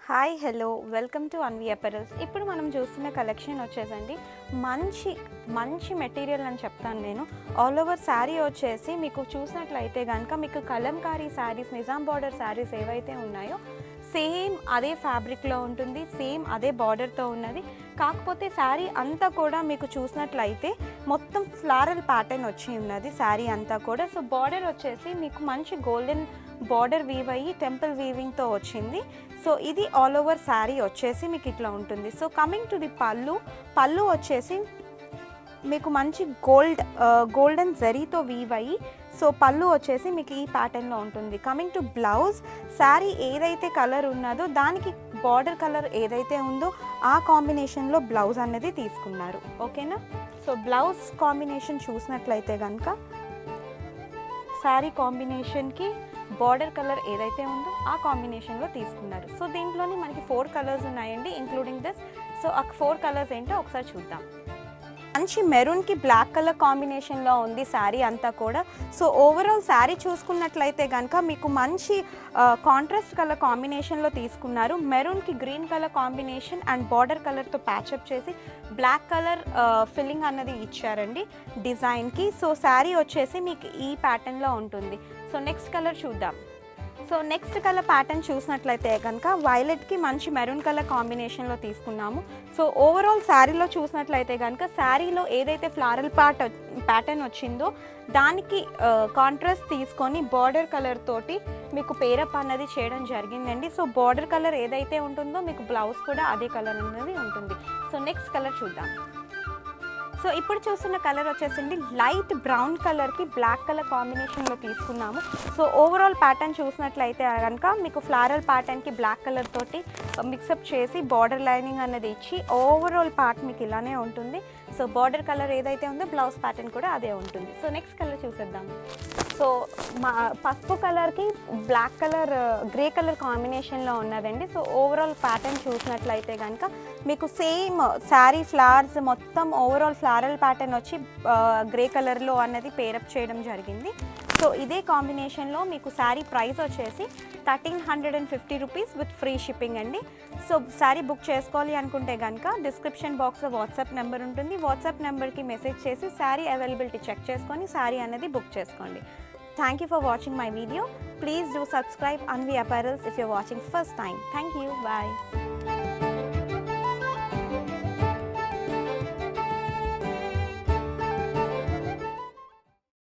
Hi hello welcome to Anvi apparels. ఇప్పుడు మనం చూస్తున్న కలెక్షన్ వచ్చేసండి మంచి మంచి మెటీరియల్ అని చెప్తాను నేను. ఆల్ ఓవర్ శారీ వచ్చేసి మీకు చూసినట్లయితే కనుక మీకు కలంకారీ శారీస్, నిజాం బార్డర్ శారీస్ ఏవైతే ఉన్నాయో సేమ్ అదే ఫ్యాబ్రిక్లో ఉంటుంది, సేమ్ అదే బార్డర్తో ఉన్నది. కాకపోతే శారీ అంతా కూడా మీకు చూసినట్లయితే మొత్తం ఫ్లారల్ ప్యాటర్న్ వచ్చి ఉన్నది శారీ అంతా కూడా. సో బార్డర్ వచ్చేసి మీకు మంచి గోల్డెన్ బార్డర్ వీవ్ అయ్యి టెంపుల్ వీవింగ్తో వచ్చింది. సో ఇది ఆల్ ఓవర్ శారీ వచ్చేసి మీకు ఇట్లా ఉంటుంది. సో కమింగ్ టు ది పళ్ళు వచ్చేసి మీకు మంచి గోల్డెన్ జరీతో వీవ్ అయ్యి సో పళ్ళు వచ్చేసి మీకు ఈ ప్యాటర్న్లో ఉంటుంది. కమింగ్ టు బ్లౌజ్, శారీ ఏదైతే కలర్ ఉన్నదో దానికి బార్డర్ కలర్ ఏదైతే ఉందో ఆ కాంబినేషన్లో బ్లౌజ్ అనేది తీసుకున్నారు. ఓకేనా? సో బ్లౌజ్ కాంబినేషన్ చూసినట్లయితే కనుక శారీ కాంబినేషన్కి బార్డర్ కలర్ ఏదైతే ఉందో ఆ కాంబినేషన్లో తీసుకున్నారు. సో దీంట్లోని మనకి 4 కలర్స్ ఉన్నాయండి ఇంక్లూడింగ్ దిస్. సో ఆ 4 కలర్స్ ఏంటో ఒకసారి చూద్దాం. మంచి మెరూన్కి బ్లాక్ కలర్ కాంబినేషన్లో ఉంది శారీ అంతా కూడా. సో ఓవరాల్ శారీ చూసుకున్నట్లయితే కనుక మీకు మంచి కాంట్రాస్ట్ కలర్ కాంబినేషన్లో తీసుకున్నారు. మెరూన్కి green colour combination and border కలర్తో ప్యాచప్ చేసి బ్లాక్ కలర్ ఫిల్లింగ్ అన్నది ఇచ్చారండి డిజైన్కి. సో శారీ వచ్చేసి మీకు ఈ ప్యాటర్న్లో ఉంటుంది. సో నెక్స్ట్ కలర్ చూద్దాం. సో నెక్స్ట్ కలర్ ప్యాటర్న్ చూసినట్లయితే కనుక వైలెట్కి మంచి మెరూన్ కలర్ కాంబినేషన్లో తీసుకున్నాము. సో ఓవరాల్ శారీలో చూసినట్లయితే కనుక శారీలో ఏదైతే ఫ్లారల్ ప్యాటర్న్ వచ్చిందో దానికి కాంట్రాస్ట్ తీసుకొని బార్డర్ కలర్ తోటి మీకు పేరప్ అన్నది చేయడం జరిగిందండి. సో బార్డర్ కలర్ ఏదైతే ఉంటుందో మీకు బ్లౌజ్ కూడా అదే కలర్ అనేది ఉంటుంది. సో నెక్స్ట్ కలర్ చూద్దాం. సో ఇప్పుడు చూస్తున్న కలర్ వచ్చేసింది లైట్ బ్రౌన్ కలర్కి బ్లాక్ కలర్ కాంబినేషన్లో తీసుకున్నాము. సో ఓవరాల్ ప్యాటర్న్ చూసినట్లయితే కనుక మీకు ఫ్లారల్ ప్యాటర్న్కి బ్లాక్ కలర్ తోటి మిక్సప్ చేసి బార్డర్ లైనింగ్ అనేది ఇచ్చి ఓవరాల్ పార్ట్ మీకు ఇలానే ఉంటుంది. సో బార్డర్ కలర్ ఏదైతే ఉందో బ్లౌజ్ ప్యాటర్న్ కూడా అదే ఉంటుంది. సో నెక్స్ట్ కలర్ చూసేద్దాం. సో పసుపు కలర్కి బ్లాక్ కలర్ గ్రే కలర్ కాంబినేషన్లో ఉన్నదండి. సో ఓవరాల్ ప్యాటర్న్ చూసినట్లయితే కనుక మీకు సేమ్ శారీ ఫ్లవర్స్ మొత్తం ఓవరాల్ ఫ్లారల్ ప్యాటర్న్ వచ్చి గ్రే కలర్లో అన్నది పేరప్ చేయడం జరిగింది. సో ఇదే కాంబినేషన్లో మీకు శారీ ప్రైస్ వచ్చేసి 1350 రూపీస్ విత్ ఫ్రీ షిప్పింగ్ అండి. సో శారీ బుక్ చేసుకోవాలి అనుకుంటే కనుక డిస్క్రిప్షన్ బాక్స్లో వాట్సాప్ నెంబర్ ఉంటుంది. వాట్సాప్ నెంబర్కి మెసేజ్ చేసి శారీ అవైలబిలిటీ చెక్ చేసుకొని శారీ అనేది బుక్ చేసుకోండి. Thank you for watching my video. Please do subscribe Anvi Apparels if you're watching first time. Thank you. Bye.